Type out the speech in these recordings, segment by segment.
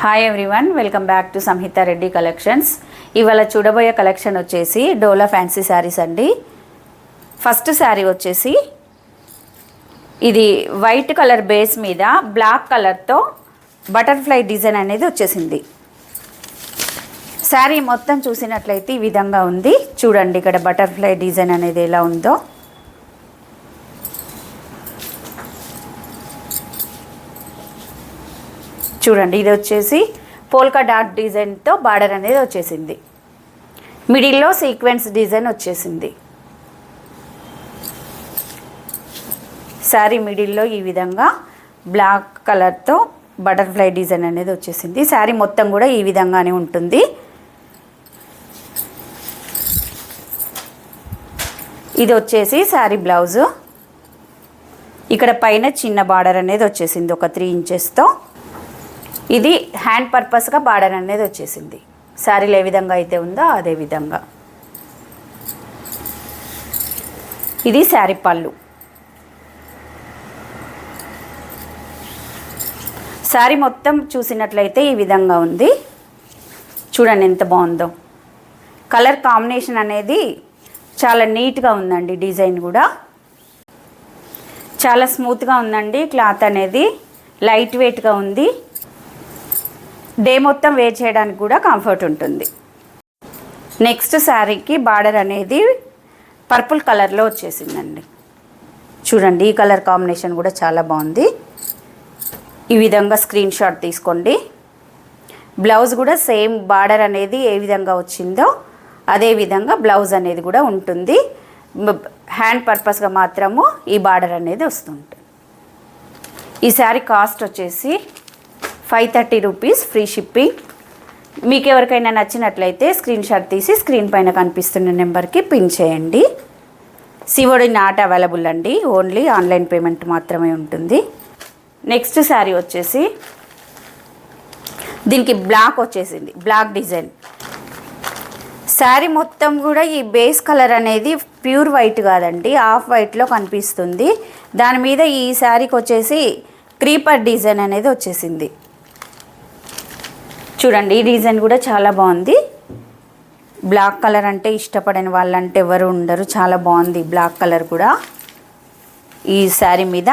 Hi everyone, welcome back to Samhitha Reddy collections. ఇవాళ చూడబోయే collection వచ్చేసి డోలా ఫ్యాన్సీ శారీస్ అండి. ఫస్ట్ శారీ వచ్చేసి ఇది వైట్ కలర్ బేస్ మీద బ్లాక్ కలర్తో బటర్ఫ్లై డిజైన్ అనేది వచ్చేసింది. శారీ మొత్తం చూసినట్లయితే ఈ విధంగా ఉంది. చూడండి ఇక్కడ బటర్ఫ్లై డిజైన్ అనేది ఎలా ఉందో. చూడండి, ఇది వచ్చేసి పోల్కా డాట్ డిజైన్తో బార్డర్ అనేది వచ్చేసింది. మిడిల్లో సీక్వెన్స్ డిజైన్ వచ్చేసింది. శారీ మిడిల్లో ఈ విధంగా బ్లాక్ కలర్తో బటర్ఫ్లై డిజైన్ అనేది వచ్చేసింది. శారీ మొత్తం కూడా ఈ విధంగానే ఉంటుంది. ఇది వచ్చేసి శారీ బ్లౌజు. ఇక్కడ పైన చిన్న బార్డర్ అనేది వచ్చేసింది ఒక 3 ఇంచెస్తో. ఇది హ్యాండ్ పర్పస్గా బార్డర్ అనేది వచ్చేసింది. శారీలో ఏ విధంగా అయితే ఉందో అదే విధంగా. ఇది శారీ పళ్ళు. శారీ మొత్తం చూసినట్లయితే ఈ విధంగా ఉంది. చూడండి ఎంత బాగుందో. కలర్ కాంబినేషన్ అనేది చాలా నీట్గా ఉందండి. డిజైన్ కూడా చాలా స్మూత్గా ఉందండి. క్లాత్ అనేది లైట్ వెయిట్గా ఉంది. డే మొత్తం వేర్ చేయడానికి కూడా కంఫర్ట్ ఉంటుంది. నెక్స్ట్ శారీకి బార్డర్ అనేది పర్పుల్ కలర్లో వచ్చేసిందండి. చూడండి, ఈ కలర్ కాంబినేషన్ కూడా చాలా బాగుంది. ఈ విధంగా స్క్రీన్ షాట్ తీసుకోండి. బ్లౌజ్ కూడా సేమ్ బార్డర్ అనేది ఏ విధంగా వచ్చిందో అదే విధంగా బ్లౌజ్ అనేది కూడా ఉంటుంది. హ్యాండ్ పర్పస్గా మాత్రము ఈ బార్డర్ అనేది వస్తుంటుంది. ఈ శారీ కాస్ట్ వచ్చేసి 530 రూపీస్, ఫ్రీ షిప్పింగ్. మీకు ఎవరికైనా నచ్చినట్లయితే స్క్రీన్ షాట్ తీసి స్క్రీన్ పైన కనిపిస్తున్న నెంబర్కి పిన్ చేయండి. సిఓడి నాట్ అవైలబుల్ అండి, ఓన్లీ ఆన్లైన్ పేమెంట్ మాత్రమే ఉంటుంది. నెక్స్ట్ శారీ వచ్చేసి దీనికి బ్లాక్ వచ్చేసింది, బ్లాక్ డిజైన్. శారీ మొత్తం కూడా ఈ బేస్ కలర్ అనేది ప్యూర్ వైట్ కాదండి, ఆఫ్ వైట్లో కనిపిస్తుంది. దాని మీద ఈ శారీకి వచ్చేసి క్రీపర్ డిజైన్ అనేది వచ్చేసింది. చూడండి, ఈ డిజైన్ కూడా చాలా బాగుంది. బ్లాక్ కలర్ అంటే ఇష్టపడని వాళ్ళంటే ఎవరు ఉండరు. చాలా బాగుంది బ్లాక్ కలర్ కూడా. ఈ శారీ మీద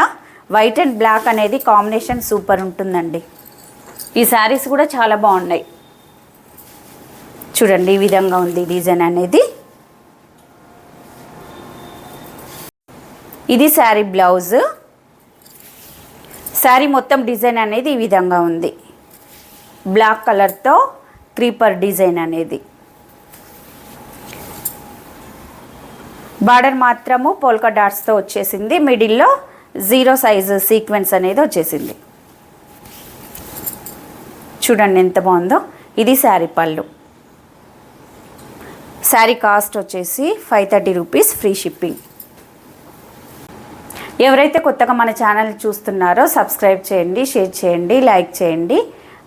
వైట్ అండ్ బ్లాక్ అనేది కాంబినేషన్ సూపర్ ఉంటుందండి. ఈ శారీస్ కూడా చాలా బాగున్నాయి. చూడండి, ఈ విధంగా ఉంది డిజైన్ అనేది. ఇది శారీ బ్లౌజ్. శారీ మొత్తం డిజైన్ అనేది ఈ విధంగా ఉంది. బ్లాక్ కలర్తో క్రీపర్ డిజైన్ అనేది. బార్డర్ మాత్రము పోల్కా డాట్స్తో వచ్చేసింది. మిడిల్లో 0 సైజు సీక్వెన్స్ అనేది వచ్చేసింది. చూడండి ఎంత బాగుందో. ఇది శారీ పళ్ళు. శారీ కాస్ట్ వచ్చేసి 530 రూపీస్, ఫ్రీ షిప్పింగ్. ఎవరైతే కొత్తగా మన ఛానల్ చూస్తున్నారో సబ్స్క్రైబ్ చేయండి, షేర్ చేయండి, లైక్ చేయండి.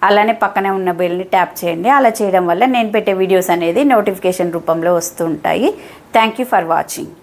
అలానే పక్కనే ఉన్న బెల్ని ట్యాప్ చేయండి. అలా చేయడం వల్ల నేను పెట్టే వీడియోస్ అనేది నోటిఫికేషన్ రూపంలో వస్తూ ఉంటాయి. Thank you for watching.